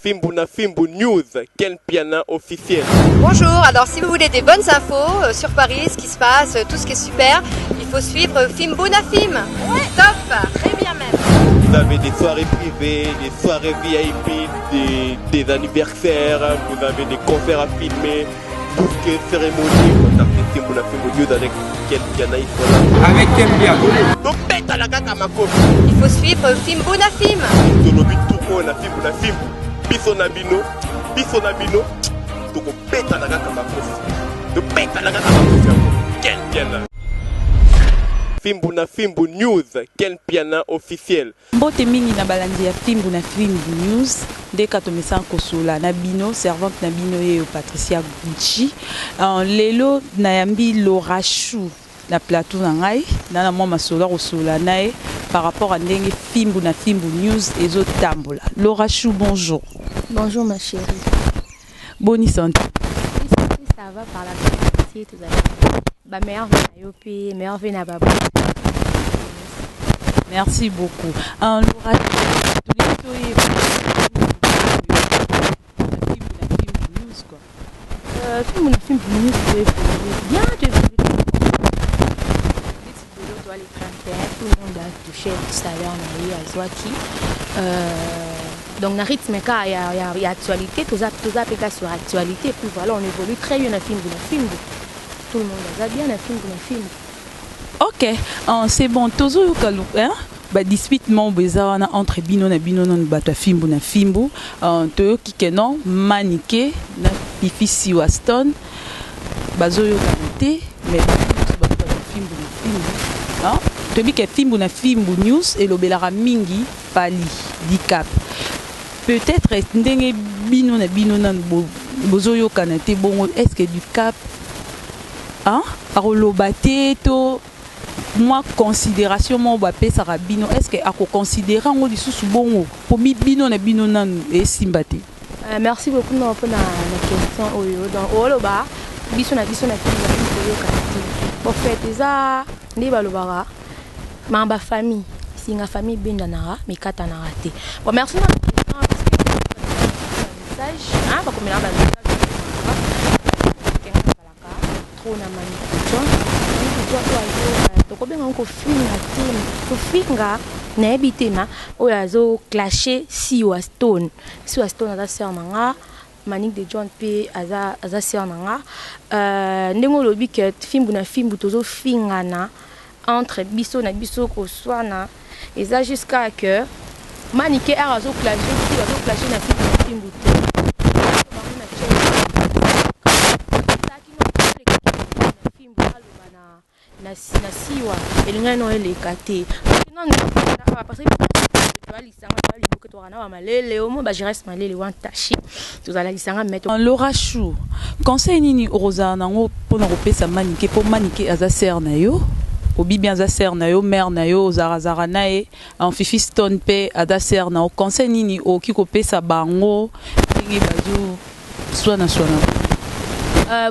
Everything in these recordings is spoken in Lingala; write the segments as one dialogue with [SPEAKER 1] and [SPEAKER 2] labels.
[SPEAKER 1] Fimbu News, Ken Piana officiel.
[SPEAKER 2] Bonjour, alors si vous voulez des bonnes infos sur Paris, ce qui se passe, tout ce qui est super, il faut suivre Fimbu Nafim. Ouais. Top, très bien même.
[SPEAKER 1] Vous avez des soirées privées, des soirées VIP, des anniversaires, vous avez des concerts à filmer, tout ce qui est cérémonie. On a fait Fimbu Nafim News avec Ken Piana, il faut là.
[SPEAKER 3] Avec Ken Piana.
[SPEAKER 1] Donc pète à la gata ma copie.
[SPEAKER 2] Il faut suivre Fimbu Nafim.
[SPEAKER 1] Zolobi tout le monde, Fimbu Nafim. Biso na bino, toko peta na kaka makofi. To peta na kaka makofi. Ken Piana. Fimbu News, Ken Piana officiel.
[SPEAKER 4] Mbote mingi na balandi ya Fimbu News, deka to mesan kosola na bino, servante na bino ye Patricia Gucci. Lelo na yambi Laura Chou na plateau na ngai, na mwa masola kosola nae par rapport à ndenge Fimbu News ezo tambola. Laura Chou, bonjour.
[SPEAKER 5] Bonjour ma chérie.
[SPEAKER 4] Bonne santé.
[SPEAKER 5] Ça va par la santé, tout ça. Bah meilleur vie meilleur vie na baba.
[SPEAKER 4] Merci beaucoup. Laura,
[SPEAKER 5] Fimbu News bien te les 31, tout le monde a touché tout à l'heure, on a eu à Zouaki. Donc, dans le rythme, il y a actualité, tout ça sur actualité, puis voilà, on évolue très bien dans le film. Tout le monde a bien dans le film.
[SPEAKER 4] Ok, c'est bon, toujours hein? Bah, disputement bezana entre bino na bata Fimbu na Fimbu, to kikeno maniqué na pifi si Waston, bazoyo kanté, mais Fimbu na Fimbu. Tobi ke Fimbu News et l'obelara mingi pali dicap. Peut-être ndenge bino na bozoyo kanate bongo est-ce que du cap parolobate to moi considération mo ba pesa rabino est-ce que ako considérer ngo lisusu bongo po bino na esimbate.
[SPEAKER 5] Merci beaucoup pour la question oyo donc oloba biso na Fimbu News kanate. Bon fait ça ndi balobara ma famille si ma famille benda nara mais kata na raté. Bon merci pour la question parce que message pas comme là trop na mani to ko benga ko finga na ebitema oyo azo clasher si Waston aza sœur nanga Manique de John P aza sœur nanga ndengo lobi ke Fimbu tozo fingana entre biso na biso ko swana et ça jusqu'à que Manique azo clasher na Fimbu na siwa elinga no elekate non parce que
[SPEAKER 4] Laura Chou, conseil nini Rosa nango pona kopesa Manique po Manique aza sœur na yo obi bien aza sœur na yo mère na yo zara nae en Fifi Stone pe aza sœur na o conseil nini o ki kopesa bango ndenge bazo swana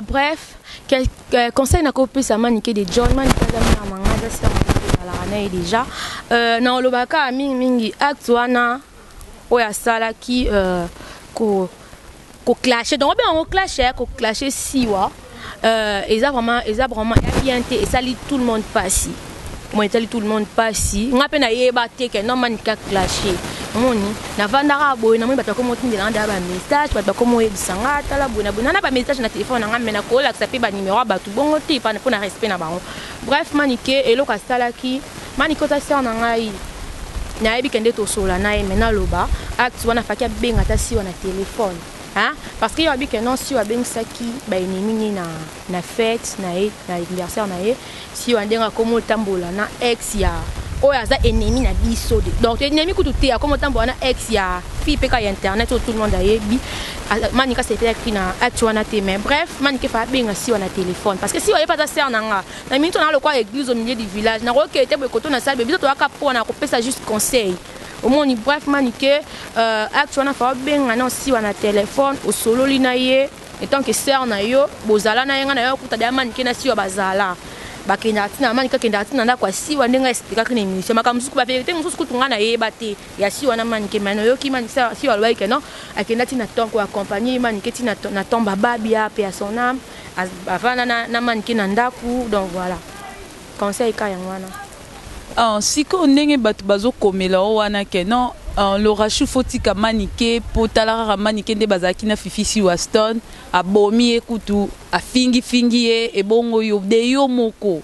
[SPEAKER 5] bref quel conseil na kopesa Manique de John Manique aza manga sœur déjà na olobaka mingi actuana oya sala ki ko clasher donc on clasher siwa eza vraiment bien et ça lit tout le monde passe moi tout le monde passe ngape na yeba te que non Manique clasher moni na vandara boy na moi bato ko motindela nda ba message bato ko moye bisanga tala boy na ba message na téléphone nga mena ko la sape ba numéro ba tout bongo te pa na respect na bango bref Manique eloko salaki Manique ta sœur na ngai na yebi kende to sola na ye mena loba acte wana fakia benga ta si wana téléphone parce que yebi que non si wa benga saki ba ennemi na fête na anniversaire na ye si wa ndenga komo tambola na ex ya oyo aza ennemi na biso donc ennemi kutu te akomo tambola na ex ya fi peka ya internet tout le monde ayebi Manique c'était écrit na acte wana te mais bref Manique fa benga si wana téléphone parce que si oye pas ta sœur nanga na minute on a le quoi église au milieu du village na roke te bokoto na salle biso to aka pona ko pesa juste conseil au moins bref Manique acte wana fa benga na si wana téléphone au solo lina ye et tant que sœur na yo bozala na yenga na yo kuta da Manique na si yo bazala bakenda tina manika kenda tina nda kwa siwa ndenga expliquer que émission makamusuku ba vérité mususu kutunga na yeba te ya siwa na manike mano yo ki manisa siwa lwa ke non akenda tina ton ko accompagner manike tina na tomba babia pe à son âme avana na manike na ndaku donc voilà conseil ka yangwana
[SPEAKER 4] siko ndenge bato bazokomela o wana ke non Lorachou fotika manike potalara manike nde bazaki na fifisi Waston abomi ekutu afingi ye ebongo yo de yo moko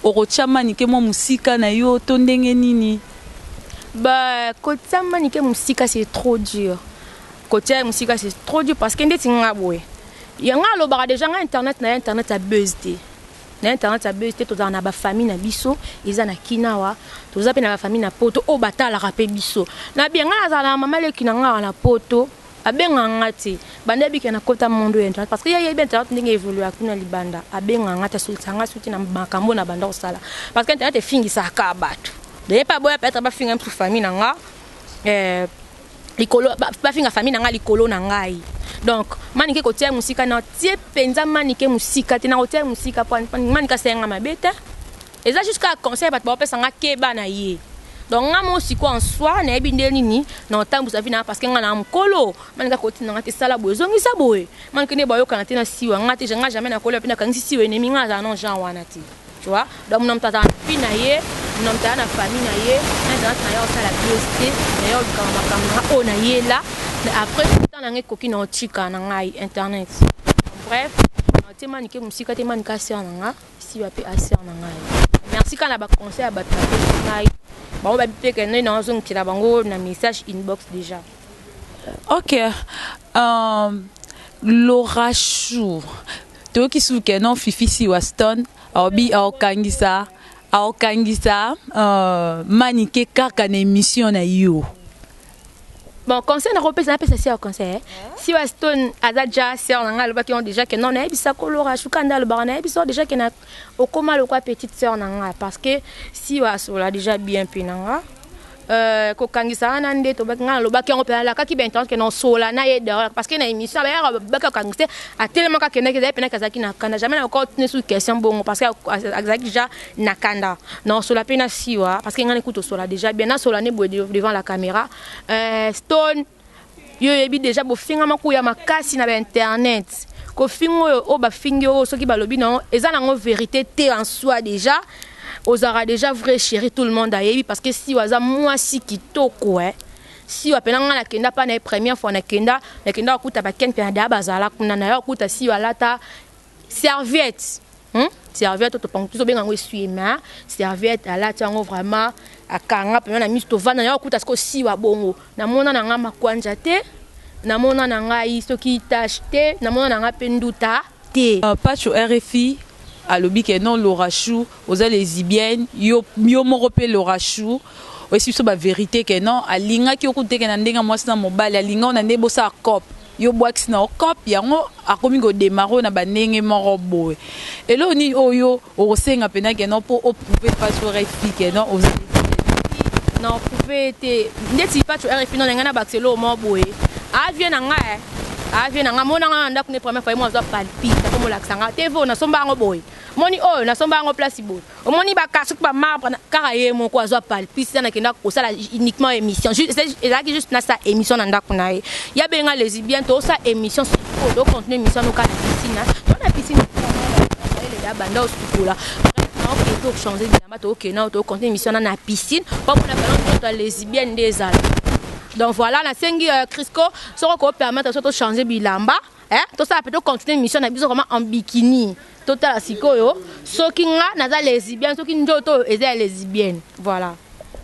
[SPEAKER 4] okocha manike mo musika na yo to ndenge nini
[SPEAKER 5] bah kocha manike musika c'est trop dur kocha musika c'est trop dur parce que ndeti ngabwe yanga lobara déjà nga internet a buzzé na internet a buzzé to na ba famille na biso eza na kinawa to za pe na ba famille na poto o batala rapé biso na bien nga za na mama le kinanga na poto abenga ngati bande bika na kota mondo internet parce que ya bien internet ndenge évoluer kuna libanda abenga ngata sultanga suti na makambo na banda osala parce que internet fingi sa ka bato de pas boya peut-être ba finga pour famille nanga likolo ba finga famille nanga likolo na ngai donc manike kotia musika na tie penza manike musika tina kotia musika manika senga mabete eza jusqu'à conseil bat ba pesa nga keba na ye donc nga mo siko en soi na ebinde nini na tambu sa vina parce que nga na mkolo manika kotina nga te sala bozongi sa boye manike ne bayo kana tina siwa nga te nga jamais na kolo pina kangi siwe ne minga za non Jean wana ti tu vois donc mon tata pina ye mon tata na famille na ye na yo sala biosté na yo kama kama ona ye là après temps na ngekoki na otika na ngai internet bref te manike musika te manika sœur na nga si ba pe a sœur na ngai merci kana ba conseil ba ngai ba ba pe ke na zo nkila bango na message inbox déjà
[SPEAKER 4] OK Lorachou to kisuke non fifisi Waston obi aokangisa manike kaka na émission na yo.
[SPEAKER 5] Bon, conseil na repese na pesa sia conseil. Si Waston azaja sœur nanga loba ki on déjà que non na ebisa ko Lorachou kanda lo barana ebisa déjà que na okoma lo kwa petite sœur nanga parce que si wasola déjà bien pinanga ko kangisa na nde to baka loba ki on pela ka ki ben tant que non sola na ye dehors parce que na émission ba baka kangisa a tellement ka kena que za pena kazaki na kanda jamais na ko tene sous question bongo parce que azaki déjà na kanda non sola pena siwa parce que ngane kuto sola déjà bien na sola ne boy devant la caméra Stone yo yebi déjà bo finga makuya makasi na internet ko fingo o ba fingo soki balobi non eza na ngo vérité te en soi déjà ozara déjà vrai chéri tout le monde ayebi parce que si waza moi si kitoko si wapenanga na kenda pa na première fois na kenda okuta ba ken pe na bazala kuna na okuta si walata serviette serviette to pon to benga ngo essuie-main serviette alata ngo vraiment akanga pe na misto vana na okuta sko si wa bongo na mona na nga makwanja te na mona na nga isoki tachete na mona na nga penduta te
[SPEAKER 4] Pacho RFI alobi ke non Lorachou oza lesbienne yo moko pe Lorachou aussi so ba vérité ke non alinga ki okuteke na ndenga mwasi na mobali alinga na ndebo sa cop yo boax na cop yango akomi go démarrer na bandenge moko boye elo ni oyo osenga pena ke non po oprouver Pacho RFI ke non oza
[SPEAKER 5] non prouver te ndeti Pacho RFI non ngana baxelo mo boye avien na nga mona nga ndako ne première fois moi zo palpite comme la sanga TV na somba ngo boy moni oh na somba ngo place boy o moni ba kasu ba marbre kara ye mon ko zo palpite na kenda ko sala uniquement émission juste na sa émission na ndako na ye ya benga lesbien to sa émission do contenu émission no ka na piscine les gars banda osukula on peut changer de to ok na to contenu émission na piscine pas pour la parole lesbienne des al. Donc voilà, la sengi Crisco sera ko permettre de changer bilamba, tout ça peut continuer mission na biso vraiment en bikini. Total sikoyo, soki nga naza lesbienne, soki njoto eza lesbienne. Voilà.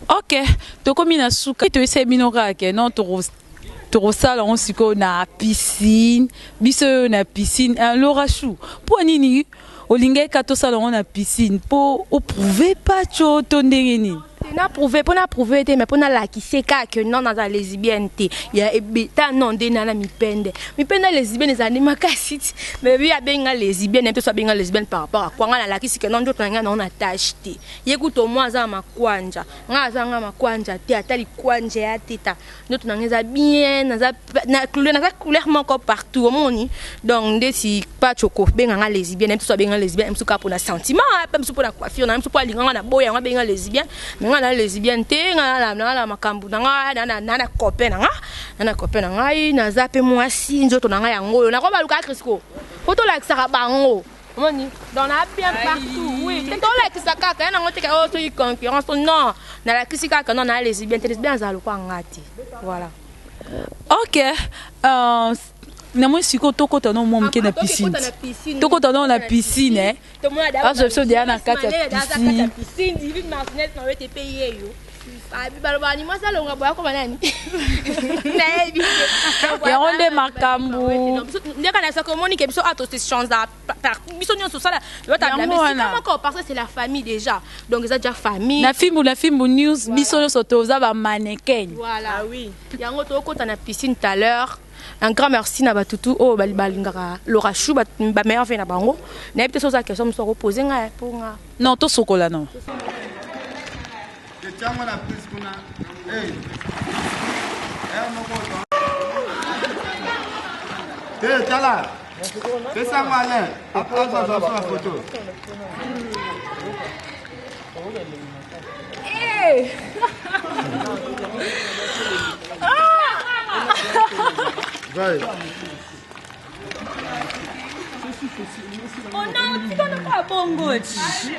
[SPEAKER 4] OK, to komi na suka to ese binora ke non to sala on siko na piscine, biso na piscine, Lorachou. Po nini olinga ka to sala on na piscine po prouver pas cho to ndenge nini.
[SPEAKER 5] na prouvé mais pour na la qui c'est que non dans la lesbienne il y a beta non de na mipende lesbienne les anima kasiti mais oui a benga lesbienne même soit benga lesbienne par rapport à quoi nga la qui c'est que non d'autres nga on attache te yekuti au moins za makwanja nga za nga makwanja te atali kwanja ya teta d'autres nga bien na couleur moko partout au monde donc de si pas choko benga nga lesbienne même soit benga lesbienne même soit pour na sentiment même soit pour la coiffure même soit pour linga na boya nga benga lesbienne mais nga lesbienne te nga na makambu nga na copain nga na zape mwasi nzoto nga yango na ko baluka Crisco photo la kisaka bango moni dans la bien partout oui c'est dans la kisaka ka na ngote ka o so y concurrence non na la kisaka ka non na lesbienne za lokwa ngati voilà.
[SPEAKER 4] OK na moi siko toko tano mo mke na piscine toko tano na piscine ah je suis déjà na kati ya
[SPEAKER 5] piscine vite Martinez na wete payer yo abi balobani moi ça longa boya ko banani
[SPEAKER 4] ya onde makambu
[SPEAKER 5] ndeka na sako moni ke biso ato se chance par biso nyo so sala yo ta blâmer comment parce que c'est la famille déjà donc ça déjà famille
[SPEAKER 4] na fimbu news biso so toza ba mannequin
[SPEAKER 5] voilà oui yango to ko ta na piscine tout à l'heure. Un grand merci na batutu o balingaka Laura Chou ba meilleur fait na bango na peut-être ça question me soit poser nga pour nga
[SPEAKER 4] non to sokola non
[SPEAKER 3] hey tala c'est ça moi là après ça la photo
[SPEAKER 5] hey
[SPEAKER 3] vai
[SPEAKER 5] oh non tu connais pas bongo
[SPEAKER 3] merci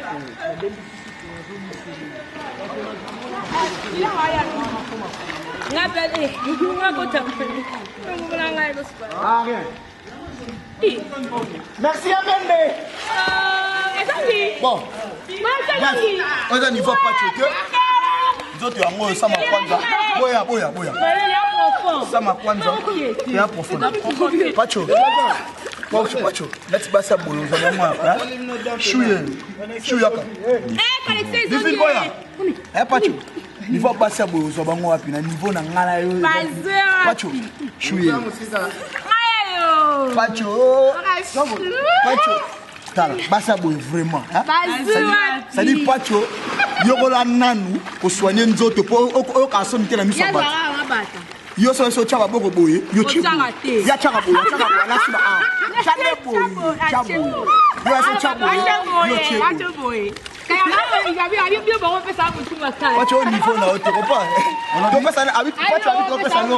[SPEAKER 3] Amende bon on a niveau pas choqué d'autres yango sama kwanza boya sama kwanza ya profond pacho pacho let's basa bolo za mama shuya divi boya pacho niveau basa bolo za bango wapi na niveau na ngala yo pacho shuya pacho tala basa boy vraiment ça dit pacho yokola nanu ko soigner nzoto po o ka so ntela miso ba yo so chaba boko boye yo chibu ya chaba boye la siba chaba boye yo so chaba yo chibu pacho au niveau na auto pas on peut ça avec pacho avec ça no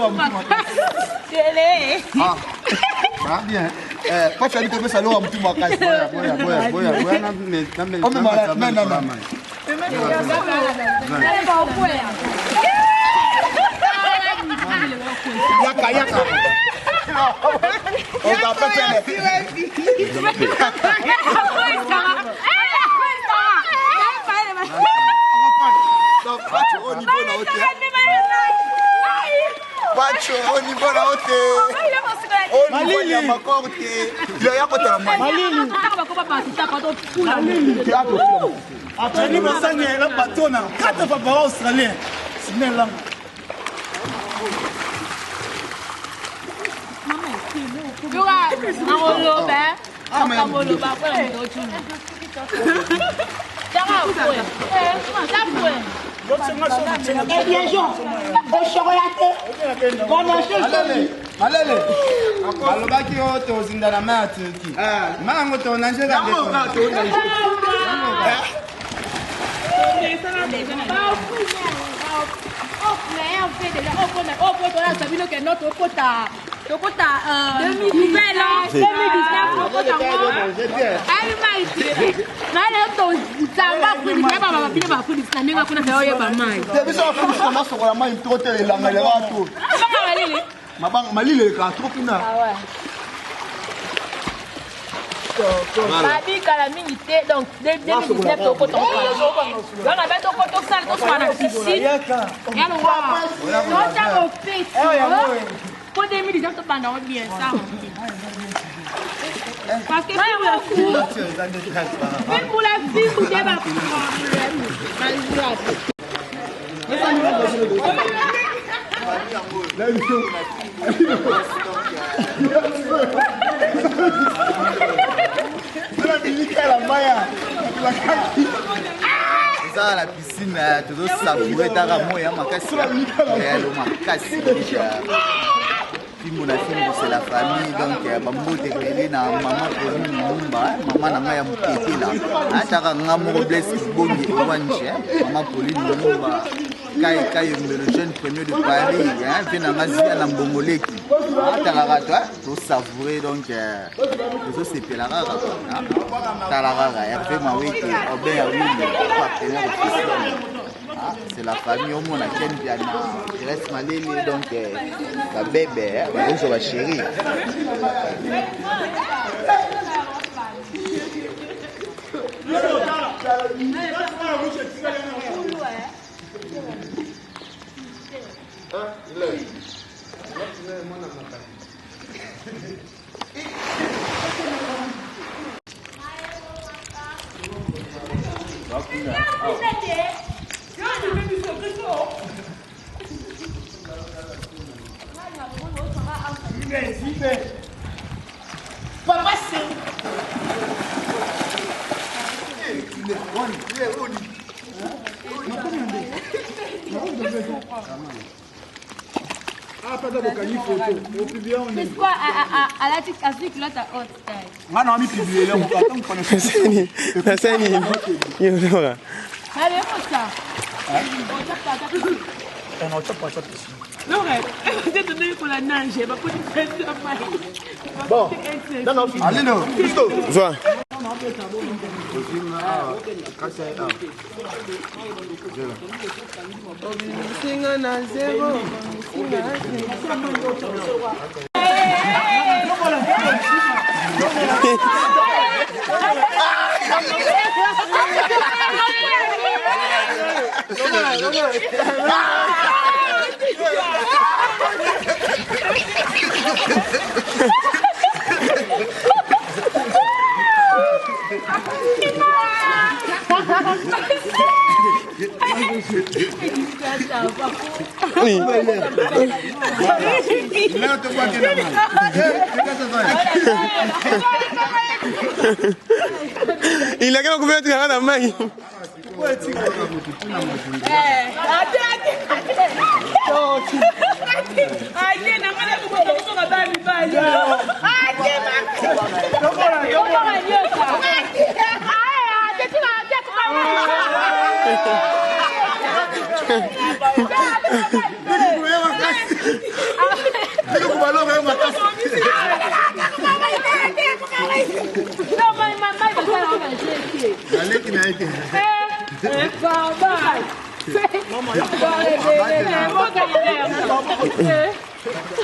[SPEAKER 3] ah bien pacho avec ça no mtu makazi boya na Yaka. On va pas faire Pacho au niveau la haute. Au niveau ya makorte. Ya ko tala malili. Après ni basanye la batona. 4 papa australien. C'est là.
[SPEAKER 6] Et bien Jean, au chocolaté, bon manger.
[SPEAKER 3] Malele. Alobaki ote ozinda na mati ki. Mango to nanje ga malile ka trop kuna.
[SPEAKER 5] Babi kala mingi te donc 2019 to ko to donc avec to ko to sal to soit na piscine ya no wa no ta mo face pour 2019 to banda on bien ça parce que pour la fille vous devez
[SPEAKER 7] Ça la piscine, tu dois savourer ta ramoya makasi. Makasi. Fimbo na Fimbo c'est la famille donc bambo te pele na maman Pauline Mumba, maman na nga ya mutete la. Ataka nga mo bless bongi wanche, maman Pauline Mumba. Kai le jeune premier de Paris, hein, vient na mazia na mbongoleki. Ataka toi, to savourer donc to se pela rara. Talarara, Hervé Maweke, Obey Awili, partenaire officiel. C'est la famille au monde à Ken Piana, Thérèse Malélé, donc la bébé, on va chérie.
[SPEAKER 6] Papa, c'est...
[SPEAKER 3] Ah, pas d'abord, il faut au public, on est...
[SPEAKER 5] C'est quoi à la tique, à celui qui l'a ta haute taille.
[SPEAKER 3] Moi, non, mais publier, là, on va attendre qu'on ait fait.
[SPEAKER 5] Allez, faut ça.
[SPEAKER 3] On a pas ça ici.
[SPEAKER 6] Non, peut-être donner pour la nage, je vais pas faire ça.
[SPEAKER 3] Bon, non, non, allez, non, Christo.
[SPEAKER 1] Joie. Il a qu'à couvrir tout la main.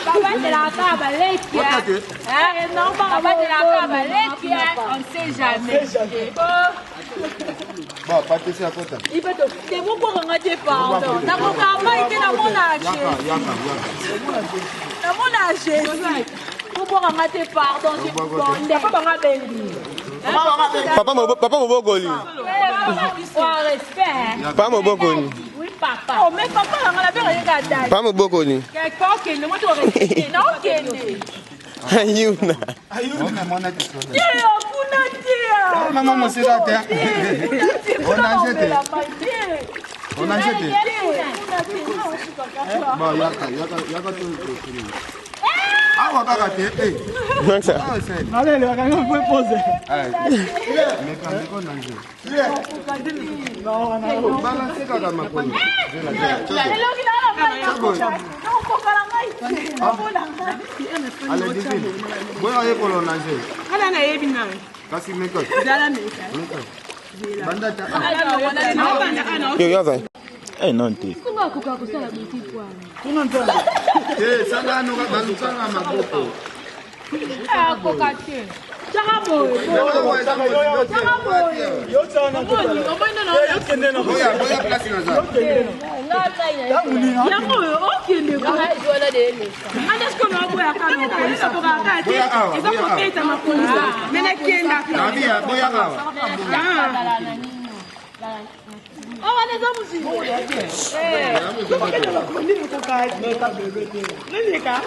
[SPEAKER 5] Papa, c'est la cabalette. Non, papa, c'est la cabalette. On ne sait jamais.
[SPEAKER 7] Bon, pas de ça côté.
[SPEAKER 5] Il peut te faire beaucoup regarder pardon. Dans mon travail, il est dans mon âge. Dans mon âge. Pour regarder pardon, c'est bon.
[SPEAKER 1] Papa Mobogoli.
[SPEAKER 5] Respect.
[SPEAKER 1] Papa Mobogoli.
[SPEAKER 5] Oui, papa. Oh, mais papa, on a bien regardé.
[SPEAKER 1] Papa Mobogoli.
[SPEAKER 5] Quelqu'un moi, tu aurais respecté. Non,
[SPEAKER 1] Ayuna.
[SPEAKER 7] Ayuna, mon a dit.
[SPEAKER 3] Maman, moi, c'est la terre.
[SPEAKER 7] On a jeté. On a jeté. Bon, yaka tout. Ah, on va rater.
[SPEAKER 1] Donc ça.
[SPEAKER 3] Allez, le gars, on peut poser.
[SPEAKER 7] Mais quand on a joué.
[SPEAKER 3] Non, on a
[SPEAKER 7] balancé quand on m'a connu. Allez, dis-le. Bon, allez, pour l'on a joué.
[SPEAKER 6] Ala na yebi na.
[SPEAKER 7] Kasi mekot.
[SPEAKER 6] Dala meka.
[SPEAKER 7] Banda ta.
[SPEAKER 1] Yo, yava.
[SPEAKER 7] Eh, non, t'es.
[SPEAKER 5] Comment on peut faire la boutique quoi?
[SPEAKER 7] Eh, ça va, nous va balancer à ma bopo.
[SPEAKER 5] Ah, cocaté. Oh,
[SPEAKER 6] Nani ka?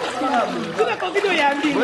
[SPEAKER 6] Tuna kwa video ya mbili.